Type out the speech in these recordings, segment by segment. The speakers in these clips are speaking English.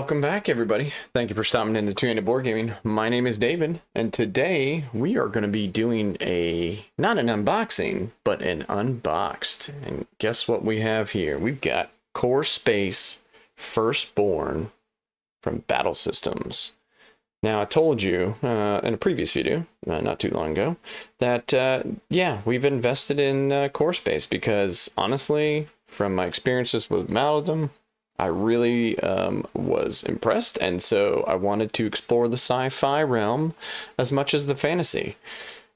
Welcome back, everybody. Thank you for stopping into Two-Handed Board Gaming. My name is David, and today we are going to be doing not an unboxing, but an unboxed. And guess what we have here? We've got Core Space Firstborn from Battle Systems. Now, I told you in a previous video, not too long ago, that, yeah, we've invested in Core Space because, honestly, from my experiences with Malodom, I really was impressed, and so I wanted to explore the sci-fi realm as much as the fantasy.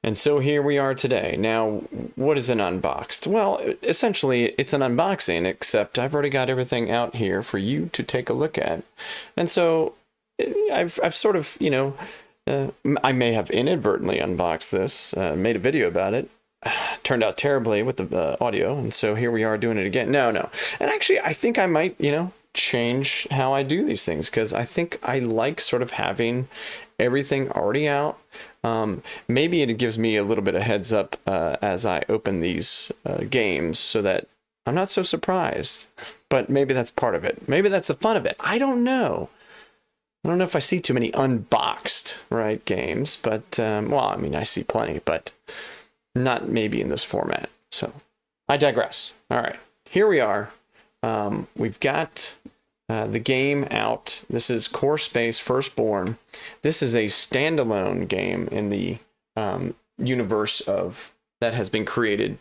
And so here we are today. Now, what is an unboxed? Well, essentially, it's an unboxing, except I've already got everything out here for you to take a look at. And so I've sort of, I may have inadvertently unboxed this, made a video about it. Turned out terribly with the audio, and so here we are doing it again. No. And actually, I think I might, change how I do these things, because I think I like sort of having everything already out. Maybe it gives me a little bit of heads up as I open these games so that I'm not so surprised. But maybe that's part of it. Maybe that's the fun of it. I don't know. I don't know if I see too many unboxed, right, games, but, well, I mean, I see plenty, but not maybe in this format. So I digress. All right, here we are. We've got the game out. This is Core Space Firstborn. This is a standalone game in the universe that has been created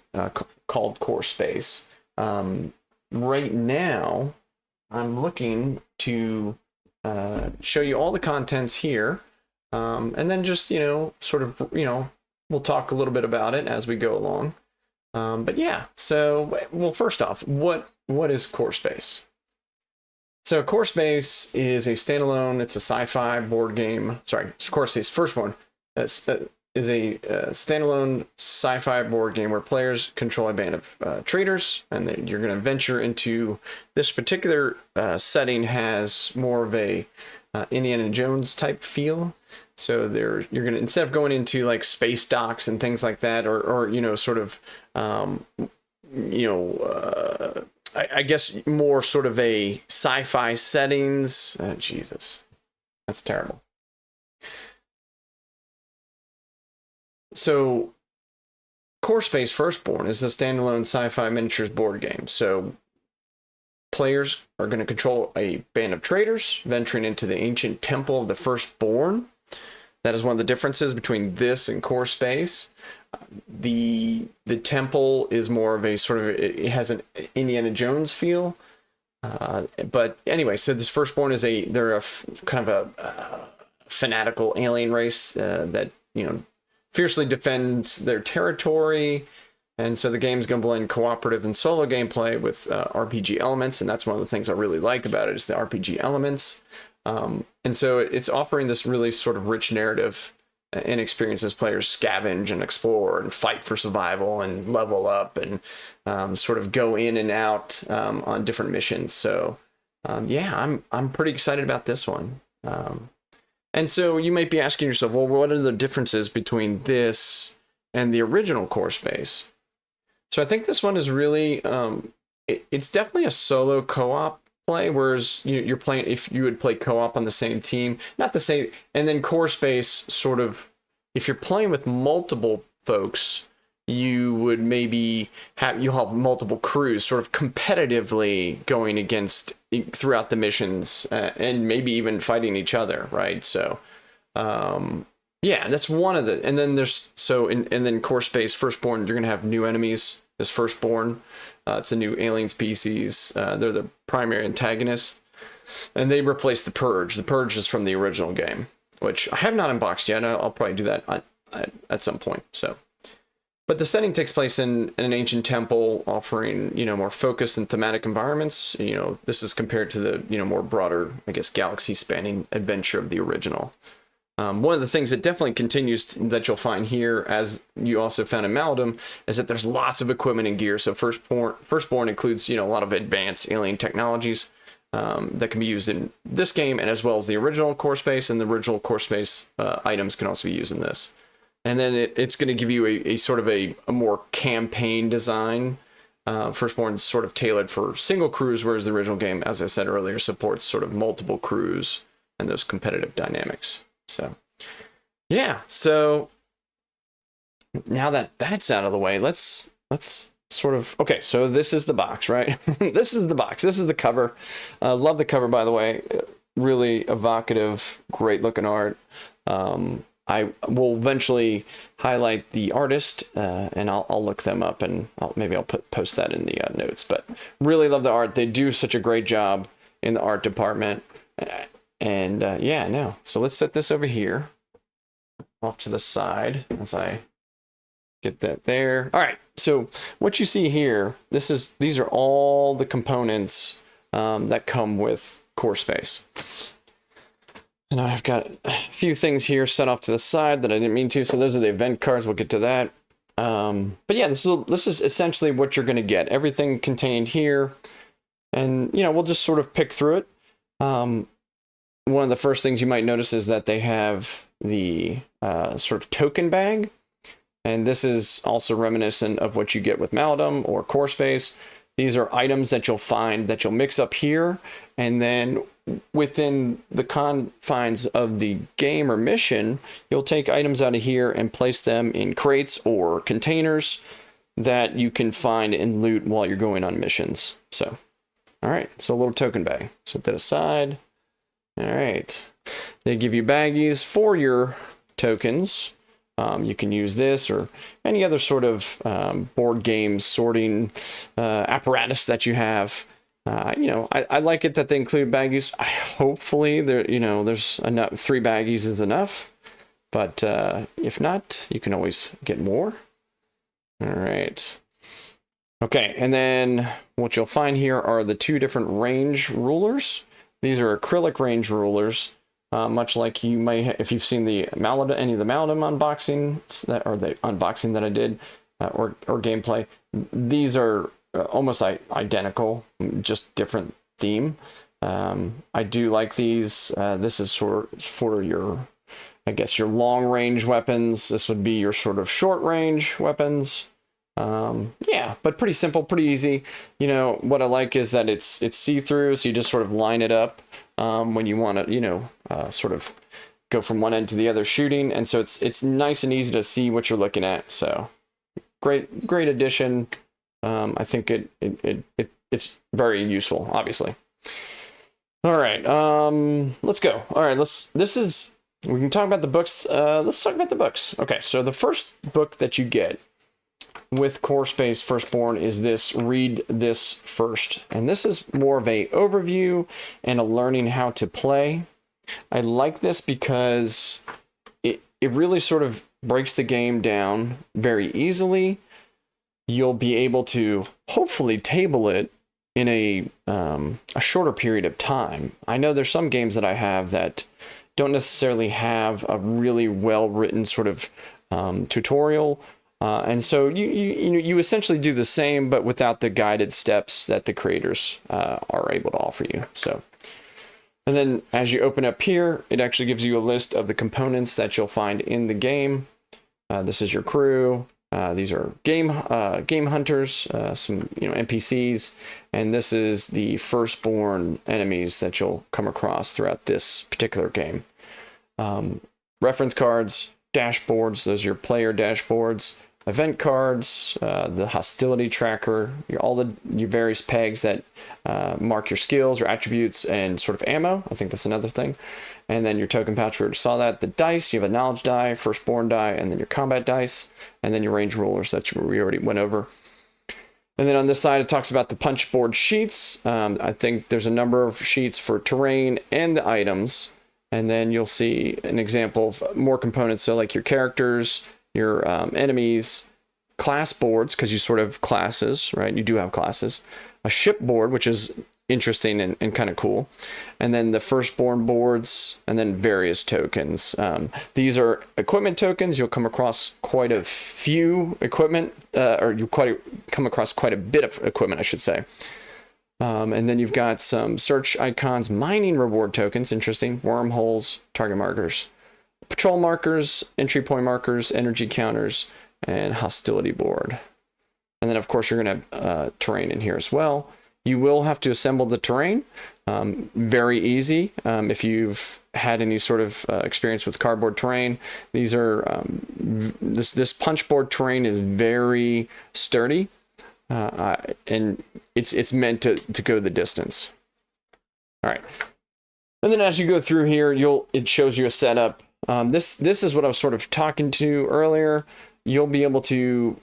called Core Space. Right now, I'm looking to show you all the contents here, and then just we'll talk a little bit about it as we go along. But yeah, so, well, first off, what is Core Space? So Core Space is a standalone, it's a sci-fi board game. Sorry, Core Space Firstborn is a standalone sci-fi board game where players control a band of traders, and you're going to venture into this particular setting. Has more of a Indiana Jones type feel. So you're going to, instead of going into like space docks and things like that, or I guess more sort of a sci-fi settings. Jesus, that's terrible. So Core Space Firstborn is a standalone sci-fi miniatures board game. So players are going to control a band of traders venturing into the ancient temple of the Firstborn. That is one of the differences between this and Core Space. The temple is more of a sort of, it has an Indiana Jones feel. But anyway, so this Firstborn is they're a kind of a fanatical alien race that, fiercely defends their territory. And so the game's going to blend cooperative and solo gameplay with RPG elements. And that's one of the things I really like about it, is the RPG elements. And so it's offering this really sort of rich narrative and experience as players scavenge and explore and fight for survival and level up and sort of go in and out on different missions. So yeah, I'm pretty excited about this one. And so you might be asking yourself, well, what are the differences between this and the original Core Space? So I think this one is really, it's definitely a solo co-op play, whereas you're playing, if you would play co-op on the same team, not the same. And then Core Space sort of, if you're playing with multiple folks, you would maybe you'll have multiple crews sort of competitively going against throughout the missions, and maybe even fighting each other, right? So yeah, that's one of the, and then there's, and then Core Space Firstborn, you're gonna have new enemies as Firstborn. It's a new alien species. They're the primary antagonist, and they replace the Purge. The Purge is from the original game, which I have not unboxed yet. I'll probably do that at some point. So, but the setting takes place in an ancient temple, offering more focused and thematic environments. This is compared to the more broader, I guess, galaxy-spanning adventure of the original. One of the things that definitely continues that you'll find here, as you also found in Malodom, is that there's lots of equipment and gear. So Firstborn includes a lot of advanced alien technologies that can be used in this game, and as well as the original Core Space, and the original Core Space items can also be used in this. And then it's going to give you a sort of a more campaign design Firstborn's sort of tailored for single crews, whereas the original game, as I said earlier, supports sort of multiple crews and those competitive dynamics. So, yeah. So now that that's out of the way, let's sort of, okay, so this is the box, right? This is the box. This is the cover. Love the cover, by the way. Really evocative, great looking art. I will eventually highlight the artist, and I'll look them up, and maybe I'll post that in the notes. But really love the art. They do such a great job in the art department. And yeah, no. So let's set this over here, off to the side as I get that there. All right. So what you see here, these are all the components that come with Core Space. And I've got a few things here set off to the side that I didn't mean to. So those are the event cards. We'll get to that. But yeah, this is essentially what you're going to get. Everything contained here. And, you know, we'll just sort of pick through it. One of the first things you might notice is that they have the sort of token bag. And this is also reminiscent of what you get with Maladum or Core Space. These are items that you'll find that you'll mix up here. And then within the confines of the game or mission, you'll take items out of here and place them in crates or containers that you can find and loot while you're going on missions. So, all right, so a little token bag. Set that aside. All right. They give you baggies for your tokens. You can use this or any other sort of board game sorting apparatus that you have. You know, I like it that they include baggies. Hopefully, there's enough. 3 baggies is enough. But if not, you can always get more. All right. Okay, and then what you'll find here are the 2 different range rulers. These are acrylic range rulers. Much like you may, if you've seen the any of the Maladum unboxings or the unboxing that I did, or gameplay, these are almost identical, just different theme. I do like these. This is for your, I guess, your long range weapons. This would be your sort of short range weapons. Yeah, but pretty simple, pretty easy. You know, what I like is that it's see-through, so you just sort of line it up when you want to, sort of go from one end to the other shooting. And so it's nice and easy to see what you're looking at. So great addition. I think it's very useful, obviously. All right, let's go. All right, we can talk about the books. Let's talk about the books. Okay, so the first book that you get with Core Space Firstborn is this Read This First. And this is more of a overview and a learning how to play. I like this because it really sort of breaks the game down very easily. You'll be able to hopefully table it in a shorter period of time. I know there's some games that I have that don't necessarily have a really well-written sort of tutorial. And so you essentially do the same, but without the guided steps that the creators are able to offer you. So, and then as you open up here, it actually gives you a list of the components that you'll find in the game. This is your crew. These are game hunters, some NPCs, and this is the firstborn enemies that you'll come across throughout this particular game. Reference cards, dashboards. Those are your player dashboards. Event cards, the hostility tracker, your various pegs that mark your skills or attributes, and sort of ammo. I think that's another thing. And then your token pouch, we already saw that. The dice, you have a knowledge die, firstborn die, and then your combat dice, and then your range rulers that we already went over. And then on this side, it talks about the punch board sheets. I think there's a number of sheets for terrain and the items. And then you'll see an example of more components. So like your characters, your enemies, class boards, because you sort of classes, right? You do have classes. A ship board, which is interesting and kind of cool. And then the firstborn boards, and then various tokens. These are equipment tokens. You'll come across quite a few equipment, or come across quite a bit of equipment, I should say. And then you've got some search icons, mining reward tokens, interesting, wormholes, target markers, patrol markers, entry point markers, energy counters, and hostility board. And then of course you're going to have terrain in here as well. You will have to assemble the terrain. Very easy. If you've had any sort of experience with cardboard terrain, these are this punchboard terrain is very sturdy, and it's meant to go the distance. All right, and then as you go through here, it shows you a setup. This is what I was sort of talking to earlier. You'll be able to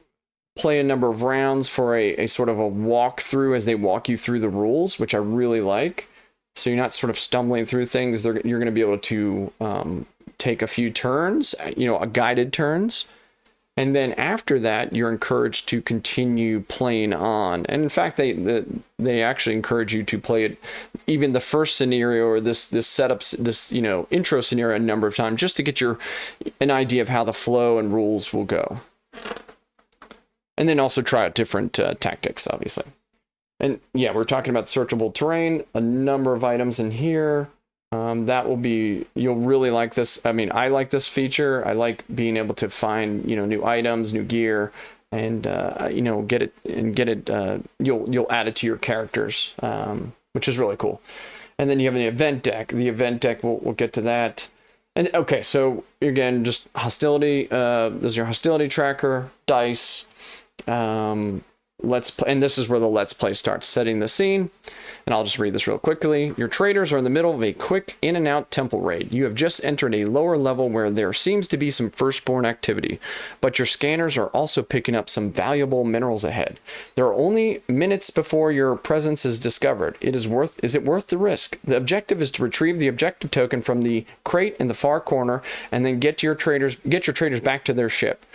play a number of rounds for a sort of a walkthrough as they walk you through the rules, which I really like. So you're not sort of stumbling through things. You're going to be able to take a few turns, guided turns. And then after that, you're encouraged to continue playing on. And in fact, they actually encourage you to play it, even the first scenario or this setup, this intro scenario a number of times, just to get an idea of how the flow and rules will go. And then also try out different tactics, obviously. And yeah, we're talking about searchable terrain, a number of items in here. You'll really like this. I mean, I like this feature. I like being able to find, new items, new gear, and, get it, you'll add it to your characters, which is really cool. And then you have an event deck. The event deck, we'll get to that. And okay, so again, just hostility, this is your hostility tracker, dice, and this is where the let's play starts, setting the scene. And I'll just read this real quickly. Your traders are in the middle of a quick in and out temple raid. You have just entered a lower level where there seems to be some firstborn activity, but your scanners are also picking up some valuable minerals ahead. There are only minutes before your presence is discovered. Is it worth the risk? The objective is to retrieve the objective token from the crate in the far corner and then get your traders back to their ship.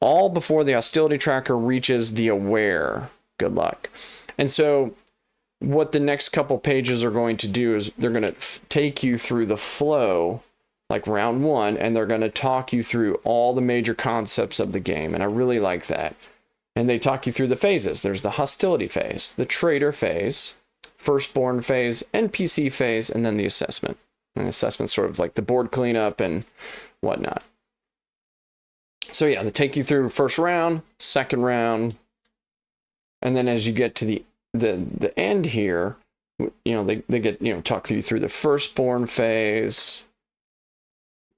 All before the hostility tracker reaches the aware. Good luck. And so what the next couple pages are going to do is they're going to take you through the flow, like round one, and they're going to talk you through all the major concepts of the game. And I really like that. And they talk you through the phases. There's the hostility phase, the trader phase, firstborn phase, NPC phase, and then the assessment. And assessment's sort of like the board cleanup and whatnot. So yeah, they take you through first round, second round, and then as you get to the end here, they get talk you through the firstborn phase,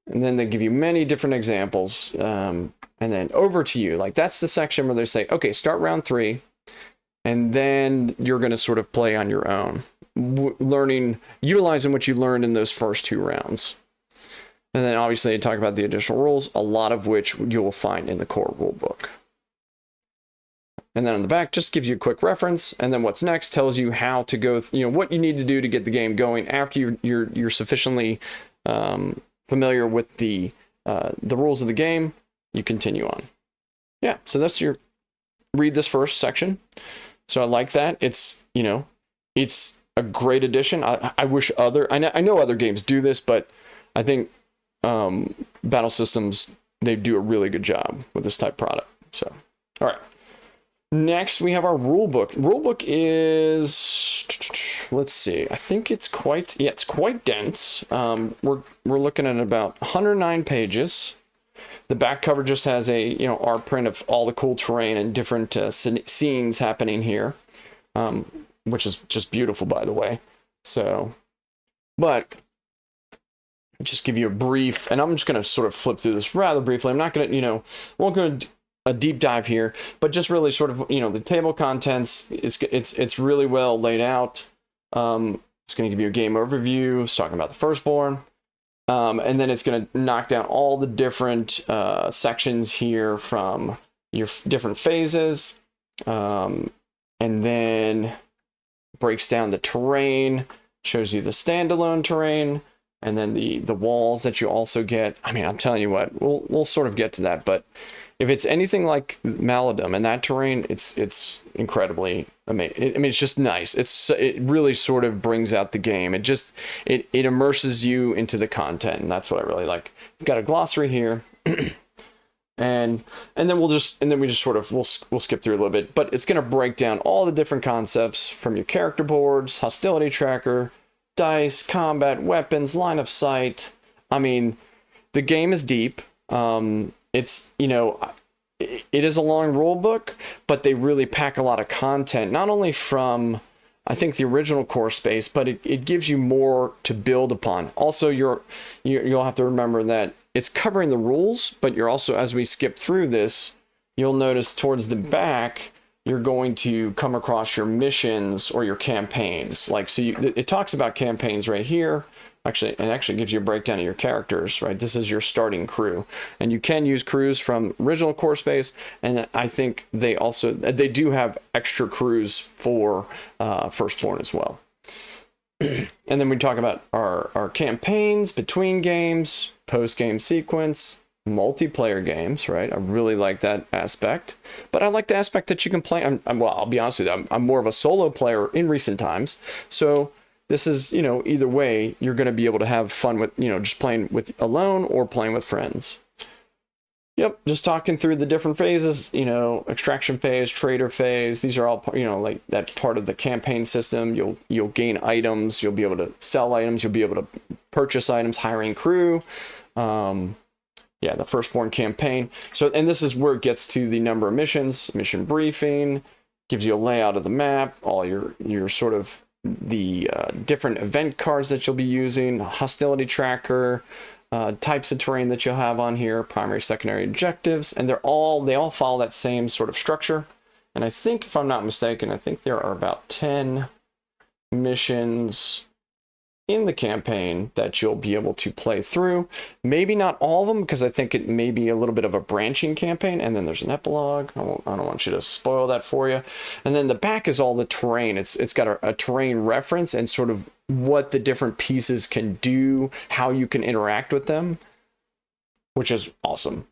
and then they give you many different examples, and then over to you. Like that's the section where they say, okay, start round 3, and then you're going to sort of play on your own, utilizing what you learned in those first 2 rounds. And then obviously they talk about the additional rules, a lot of which you will find in the core rule book. And then on the back just gives you a quick reference, and then what's next tells you how to go, what you need to do to get the game going after you're sufficiently familiar with the rules of the game. You continue on. Yeah, so that's read this first section. So I like that. It's a great addition. I wish I know other games do this, but I think Battle Systems, they do a really good job with this type of product. So, all right. Next, we have our rule book. Rule book is, let's see, I think it's quite dense. We're looking at about 109 pages. The back cover just has a, art print of all the cool terrain and different scenes happening here, which is just beautiful, by the way. So, but just give you a brief, and I'm just going to sort of flip through this rather briefly. I'm not going to, won't go into a deep dive here, but just really sort of, the table contents, it's really well laid out. It's going to give you a game overview. It's talking about the firstborn. And then it's going to knock down all the different sections here from your different phases. And then breaks down the terrain, shows you the standalone terrain, and then the walls that you also get. I mean, I'm telling you what, we'll sort of get to that, but if it's anything like Maladum and that terrain, it's incredibly amazing. I mean, it's just nice. It really sort of brings out the game. It immerses you into the content, and that's what I really like. We've got a glossary here, and then we just sort of we'll skip through a little bit, but it's going to break down all the different concepts from your character boards, hostility tracker, dice, combat, weapons, line of sight. I mean, the game is deep. It's, it is a long rule book, but they really pack a lot of content, not only from, I think, the original core space, but it gives you more to build upon. Also, you'll have to remember that it's covering the rules, but you're also, as we skip through this, you'll notice towards the back, you're going to come across your missions or your campaigns. Like, so it talks about campaigns right here. Actually, it actually gives you a breakdown of your characters, right? This is your starting crew. And you can use crews from original core space. And I think they do have extra crews for Firstborn as well. And then we talk about our campaigns, between games, post-game sequence, multiplayer games, right? I really like that aspect, but I like the aspect that you can play. Well, I'll be honest with you, I'm more of a solo player in recent times. So this is, either way, you're going to be able to have fun with, just playing with alone or playing with friends. Yep, just talking through the different phases, extraction phase, trader phase. These are all, like that part of the campaign system. You'll gain items. You'll be able to sell items. You'll be able to purchase items, hiring crew. Yeah, the Firstborn campaign. So, and this is where it gets to the number of missions, mission briefing, gives you a layout of the map, all your sort of the different event cards that you'll be using, hostility tracker, types of terrain that you'll have on here, primary, secondary objectives, and they all follow that same sort of structure. And I think, if I'm not mistaken, I think there are about 10 missions in the campaign that you'll be able to play through. Maybe not all of them, because I think it may be a little bit of a branching campaign. And then there's an epilogue. I don't want you to spoil that for you. And then the back is all the terrain. It's got a terrain reference and sort of what the different pieces can do, how you can interact with them, which is awesome.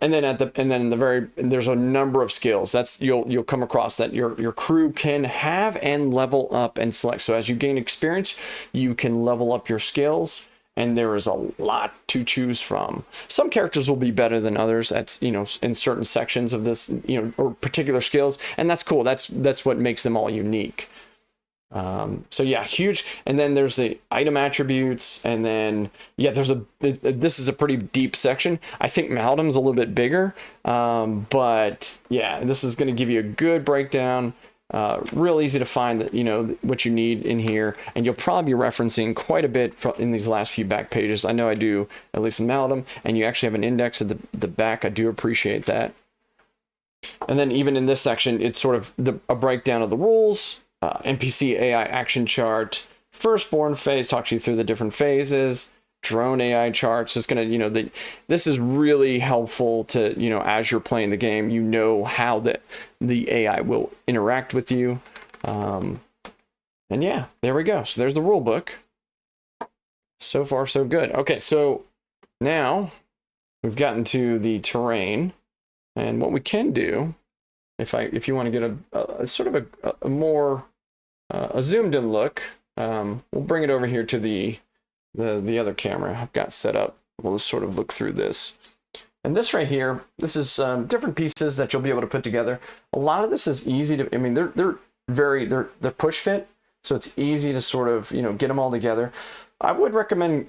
And then there's a number of skills that's you'll come across that your crew can have and level up and select. So as you gain experience, you can level up your skills, and there is a lot to choose from. Some characters will be better than others. That's in certain sections of this or particular skills, and that's cool. That's what makes them all unique. So yeah, huge. And then there's the item attributes, and then this is a pretty deep section. I think Maldum's a little bit bigger, but yeah, this is going to give you a good breakdown. Real easy to find that what you need in here, and you'll probably be referencing quite a bit in these last few back pages. I know I do, at least in Maldum, and you actually have an index at the back. I do appreciate that. And then even in this section, it's sort of a breakdown of the rules. NPC AI action chart, Firstborn phase talks you through the different phases, drone AI charts. It's gonna, this is really helpful to, as you're playing the game, how the AI will interact with you. And yeah, there we go. So there's the rule book. So far, so good. Okay, so now we've gotten to the terrain, and what we can do, if you want to get a sort of a more a zoomed in look, we'll bring it over here to the other camera I've got set up. We'll just sort of look through this. And this right here, this is different pieces that you'll be able to put together. A lot of this is easy to, they're push fit, so it's easy to sort of, get them all together. I would recommend,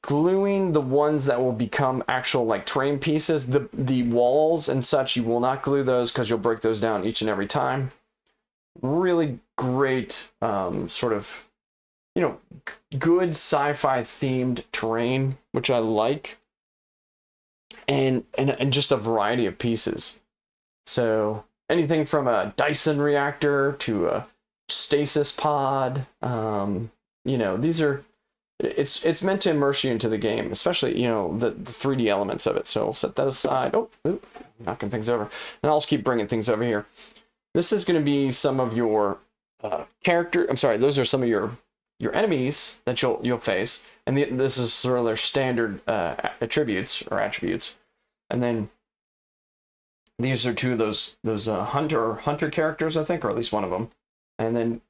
gluing the ones that will become actual like terrain pieces. The walls and such, you will not glue those because you'll break those down each and every time. Really great sort of, good sci-fi themed terrain, which I like. And just a variety of pieces. So anything from a Dyson reactor to a stasis pod, these are, it's meant to immerse you into the game, especially, the 3D elements of it. So we'll set that aside. Oh, knocking things over. And I'll just keep bringing things over here. This is going to be some of your those are some of your enemies that you'll face. And this is sort of their standard attributes. And then these are two of those hunter characters, I think, or at least one of them. And then,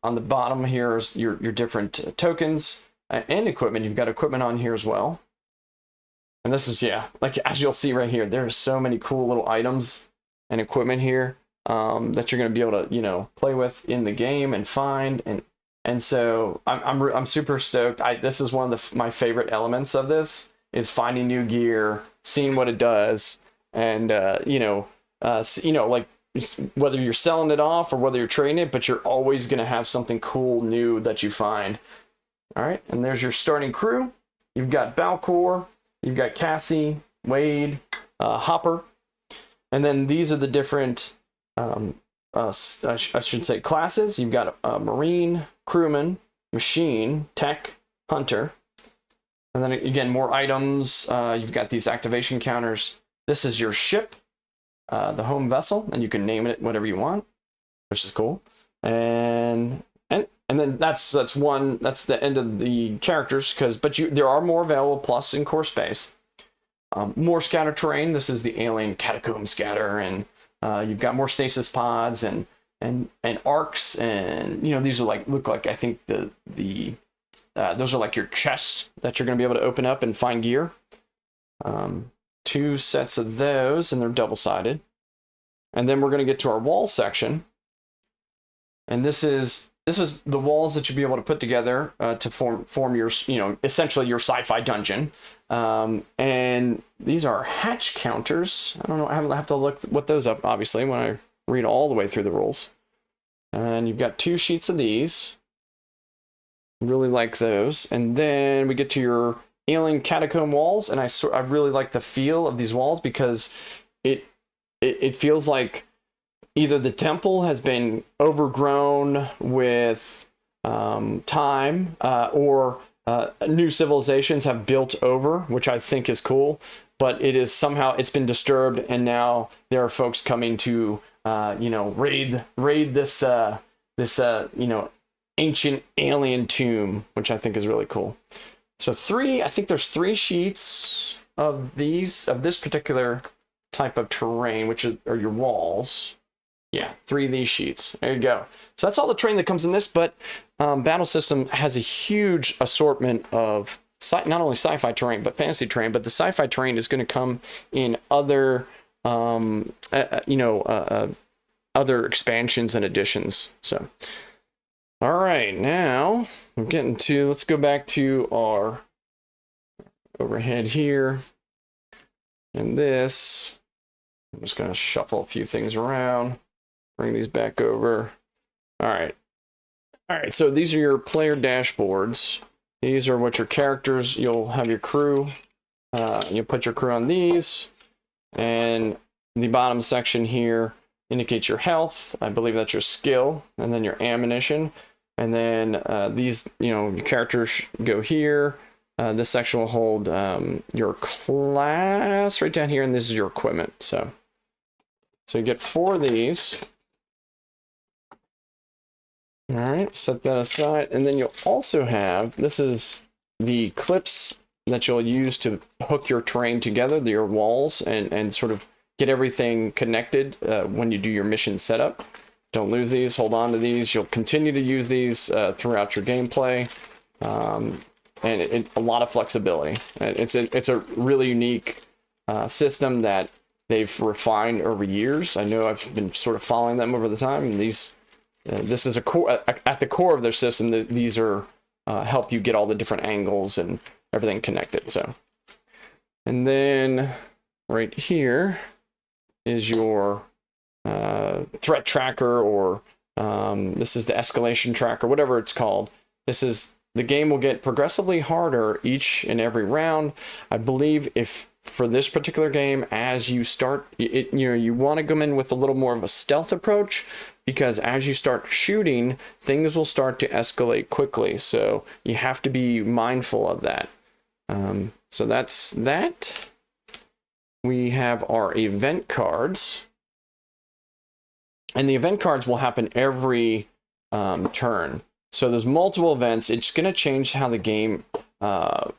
on the bottom here is your different tokens and equipment. You've got equipment on here as well. And this is, like as you'll see right here, there are so many cool little items and equipment here that you're going to be able to, play with in the game and find. And so I'm super stoked. This is one of my favorite elements of this, is finding new gear, seeing what it does. and like whether you're selling it off or whether you're trading it, but you're always going to have something cool new that you find. All right, and there's your starting crew. You've got Balcor, you've got Cassie, Wade, Hopper, and then these are the different, I should say, classes. You've got a Marine, Crewman, Machine, Tech, Hunter, and then again, more items. You've got these activation counters. This is your ship, the home vessel, and you can name it whatever you want, which is cool. And then that's the end of the characters, but there are more available, plus in core space. More scatter terrain. This is the alien catacomb scatter, and you've got more stasis pods and arcs, and these are look like, I think those are like your chests that you're going to be able to open up and find gear. 2 sets of those, and they're double-sided. And then we're going to get to our wall section, and this is the walls that you'll be able to put together to form your, essentially your sci-fi dungeon. And these are hatch counters. I don't know, I have to look those up, obviously, when I read all the way through the rules. And you've got 2 sheets of these. Really like those. And then we get to your alien catacomb walls, and I really like the feel of these walls, because it feels like either the temple has been overgrown with time, or new civilizations have built over, which I think is cool. But it's been disturbed, and now there are folks coming to raid this ancient alien tomb, which I think is really cool. So I think there's 3 sheets of this particular type of terrain, which are your walls. Yeah, 3 of these sheets. There you go. So that's all the terrain that comes in this, but Battle System has a huge assortment of not only sci-fi terrain, but fantasy terrain. But the sci-fi terrain is going to come in other, other expansions and additions. So, all right, now let's go back to our overhead here. And this, I'm just going to shuffle a few things around. Bring these back over. All right. So these are your player dashboards. These are what your characters, you'll have your crew. You'll put your crew on these. And the bottom section here indicates your health. I believe that's your skill. And then your ammunition. And then these, your characters go here. This section will hold your class right down here. And this is your equipment. So you get 4 of these. All right, set that aside. And then you'll also have, this is the clips that you'll use to hook your terrain together, your walls, and sort of get everything connected when you do your mission setup. Don't lose these, hold on to these. You'll continue to use these throughout your gameplay. And a lot of flexibility. It's a really unique system that they've refined over years. I know I've been sort of following them over the time, and this is at the core of their system. These are help you get all the different angles and everything connected. So, and then right here is your threat tracker, or this is the escalation tracker, whatever it's called. The game will get progressively harder each and every round. I believe for this particular game, as you start, you want to come in with a little more of a stealth approach, because as you start shooting, things will start to escalate quickly. So you have to be mindful of that. So that's that. We have our event cards. And the event cards will happen every turn. So there's multiple events. It's going to change how the game, the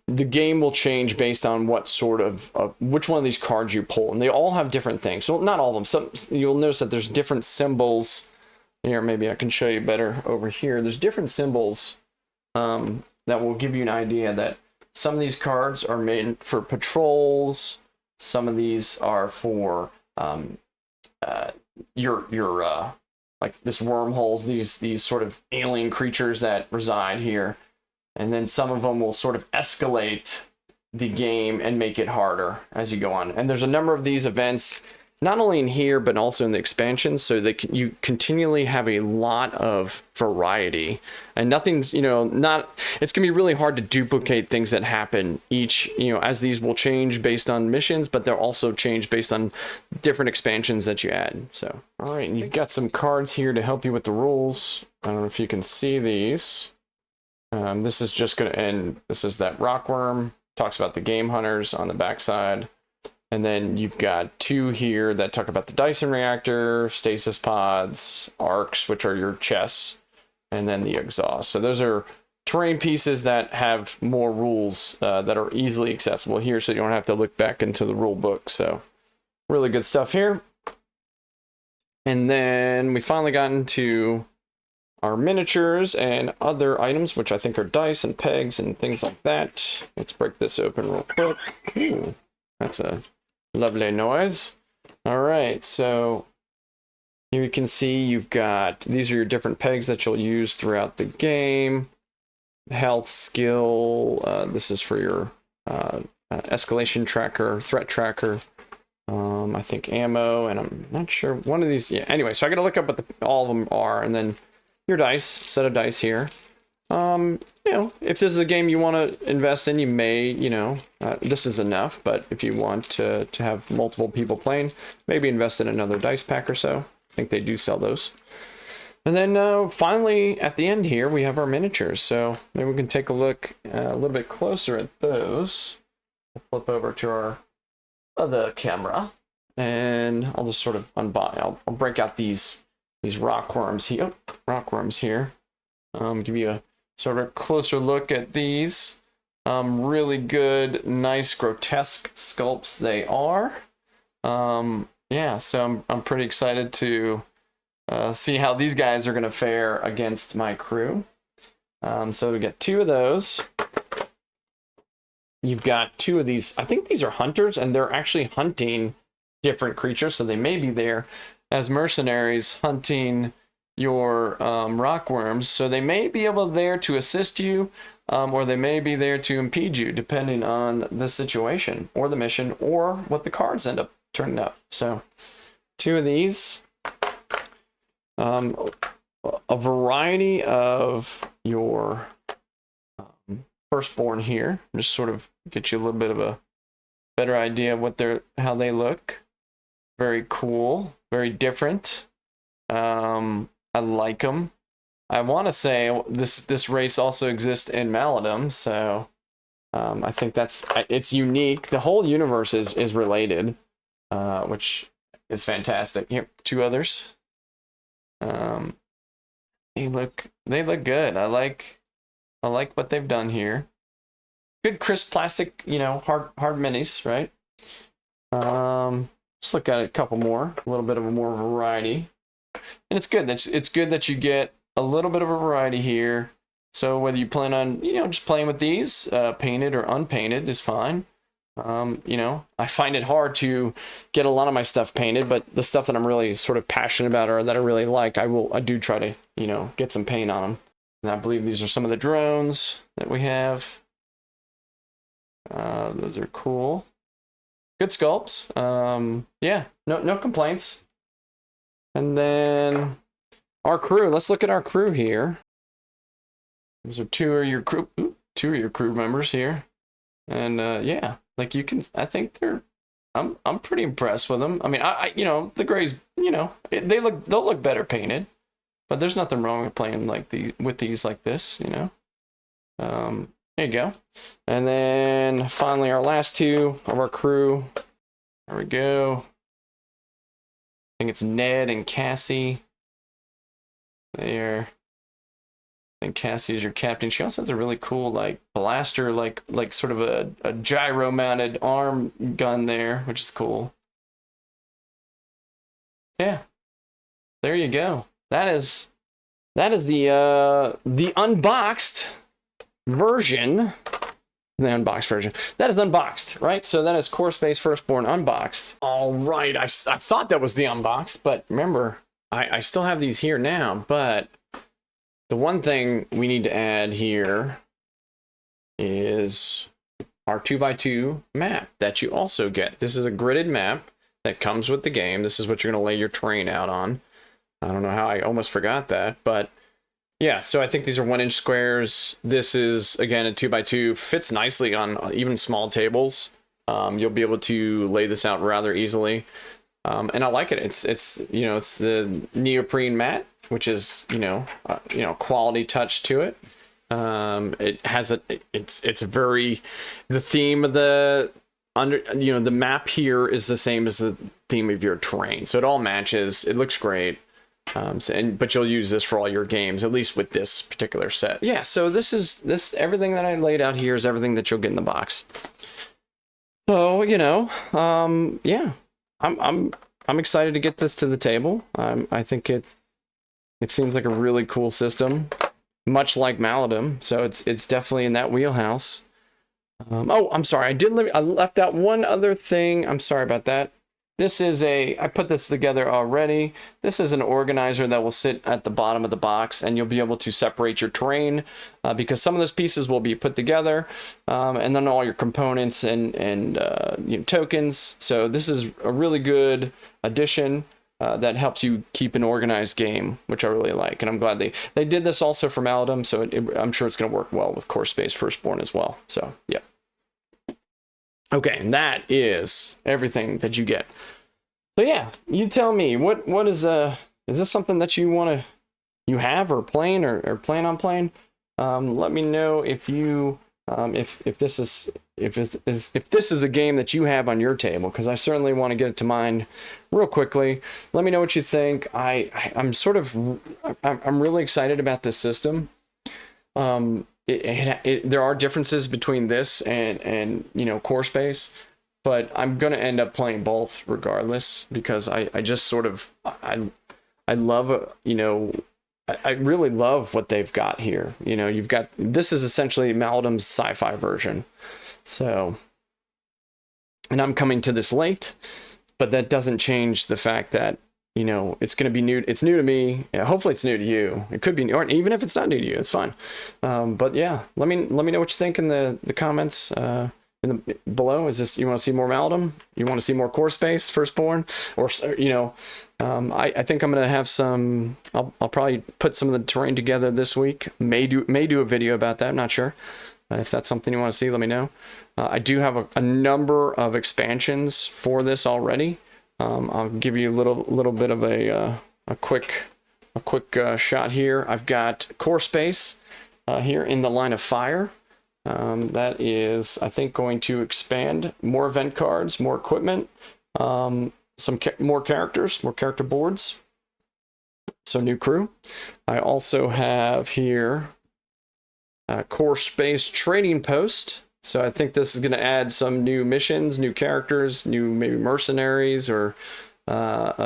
game will change based on what sort of, which one of these cards you pull. And they all have different things. So not all of them. You'll notice that there's different symbols. Here, maybe I can show you better over here. There's different symbols that will give you an idea that some of these cards are made for patrols. Some of these are for your like this wormholes, these sort of alien creatures that reside here. And then some of them will sort of escalate the game and make it harder as you go on. And there's a number of these events, not only in here, but also in the expansions, so that you continually have a lot of variety. And nothing's, you know, it's going to be really hard to duplicate things that happen each, you know, as these will change based on missions, but they'll also change based on different expansions that you add. So, all right, and you've got some cards here to help you with the rules. I don't know if you can see these. This is just going to end, this is that rockworm. Talks about the game hunters on the backside, and then you've got 2 here that talk about the Dyson reactor, stasis pods, arcs, which are your chests, and then the exhaust. So those are terrain pieces that have more rules that are easily accessible here, so you don't have to look back into the rule book. So really good stuff here. And then we finally got into our miniatures and other items, which I think are dice and pegs and things like that. Let's break this open real quick. Ooh, that's a lovely noise. All right, so here you can see you've got, these are your different pegs that you'll use throughout the game. Health, skill, this is for your escalation tracker, threat tracker. I think ammo, and I'm not sure, one of these, yeah, anyway, so I gotta look up what all of them are, and then your dice, set of dice here. You know, if this is a game you want to invest in, you may, you know, this is enough, but if you want to have multiple people playing, maybe invest in another dice pack or so. I think they do sell those. And then finally, at the end here, we have our miniatures. So maybe we can take a look a little bit closer at those. We'll flip over to our other camera, and I'll just sort of I'll break out these rockworms here. Rockworms here. Give you a sort of closer look at these. Really good, nice, grotesque sculpts they are. Yeah, so I'm pretty excited to see how these guys are going to fare against my crew. So we get 2 of those. You've got 2 of these. I think these are hunters, and they're actually hunting different creatures, so they may be there as mercenaries hunting your rockworms, so they may be able there to assist you, or they may be there to impede you, depending on the situation or the mission or what the cards end up turning up. So 2 of these, a variety of your firstborn here, just sort of get you a little bit of a better idea of how they look. Very cool, very different. I like them. I want to say this race also exists in Maladum, so I think it's unique. The whole universe is related, which is fantastic. Here, 2 others. They look good. I like what they've done here. Good crisp plastic, you know, hard minis, right? Let's look at a couple more, a little bit of a more variety. And it's good that you get a little bit of a variety here. So whether you plan on, you know, just playing with these, painted or unpainted is fine. You know, I find it hard to get a lot of my stuff painted, but the stuff that I'm really sort of passionate about or that I really like, I do try to, you know, get some paint on them. And I believe these are some of the drones that we have. Those are cool. Good sculpts. Yeah, no complaints. And then our crew. Let's look at our crew here. Those are 2 of your crew members here. And yeah, like you can, I think I'm pretty impressed with them. I mean, I you know, the grays, you know, they'll look better painted, but there's nothing wrong with playing with these like this, you know. There you go. And then finally our last 2 of our crew. There we go. I think it's Ned and Cassie. There. And Cassie is your captain. She also has a really cool like blaster, like sort of a gyro mounted arm gun there, which is cool. Yeah. There you go. That is the unboxed version. The unboxed version. That is unboxed, right? So that is Core Space Firstborn unboxed. All right. I thought that was the unboxed, but remember, I still have these here now, but the one thing we need to add here is our 2x2 map that you also get. This is a gridded map that comes with the game. This is what you're going to lay your terrain out on. I don't know how I almost forgot that, but yeah, so I think these are 1-inch squares. This is, again, a 2x2, fits nicely on even small tables. You'll be able to lay this out rather easily. And I like it. It's it's the neoprene mat, which is, quality touch to it. It has it's a very, the theme of the the map here is the same as the theme of your terrain. So it all matches. It looks great. But you'll use this for all your games, at least with this particular set. Yeah, so this everything that I laid out here is everything that you'll get in the box. So, yeah, I'm excited to get this to the table. I think it seems like a really cool system, much like Maladum. So it's definitely in that wheelhouse. Oh, I'm sorry, I left out one other thing. I'm sorry about that. This is I put this together already. This is an organizer that will sit at the bottom of the box, and you'll be able to separate your terrain because some of those pieces will be put together, and then all your components and tokens. So this is a really good addition that helps you keep an organized game, which I really like. And I'm glad they did this also for Maladum, so I'm sure it's going to work well with Core Space Firstborn as well. So, yeah. Okay, and that is everything that you get. So yeah, you tell me, what is this something that you have or playing or plan on playing? Let me know if you if this is a game that you have on your table, because I certainly want to get it to mine real quickly. Let me know what you think. I'm really excited about this system. There are differences between this and Core Space, but I'm gonna end up playing both regardless, because I just sort of I love I really love what they've got here. You've got, this is essentially Maladum's Sci-Fi version. So, and I'm coming to this late, but that doesn't change the fact that it's going to be new. It's new to me. Yeah, hopefully it's new to you. It could be, or even if it's not new to you, it's fine. But yeah, let me know what you think in the comments below. Is this, you want to see more Maladum? You want to see more Core Space Firstborn? Or I think I'm going to have some. I'll probably put some of the terrain together this week. May do a video about that. I'm not sure. If that's something you want to see, let me know. I do have a number of expansions for this already. I'll give you a little bit of a quick shot here. I've got Core Space here in the Line of Fire. That is, I think, going to expand more event cards, more equipment, more characters, more character boards. So new crew. I also have here Core Space Trading Post. So I think this is going to add some new missions, new characters, new maybe mercenaries or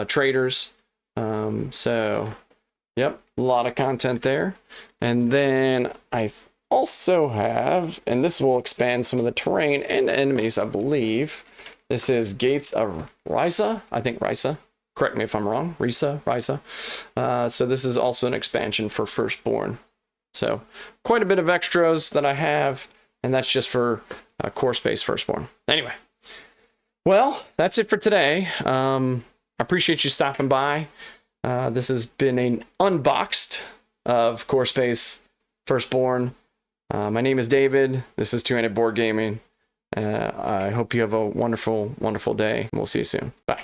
traders. So, yep, a lot of content there. And then I also have, and this will expand some of the terrain and enemies, I believe. This is Gates of Risa. I think Risa. Correct me if I'm wrong. Risa. So this is also an expansion for Firstborn. So quite a bit of extras that I have. And that's just for Core Space Firstborn. Anyway, well, that's it for today. I appreciate you stopping by. This has been an unboxed of Core Space Firstborn. My name is David. This is Two-Handed Board Gaming. I hope you have a wonderful, wonderful day. We'll see you soon. Bye.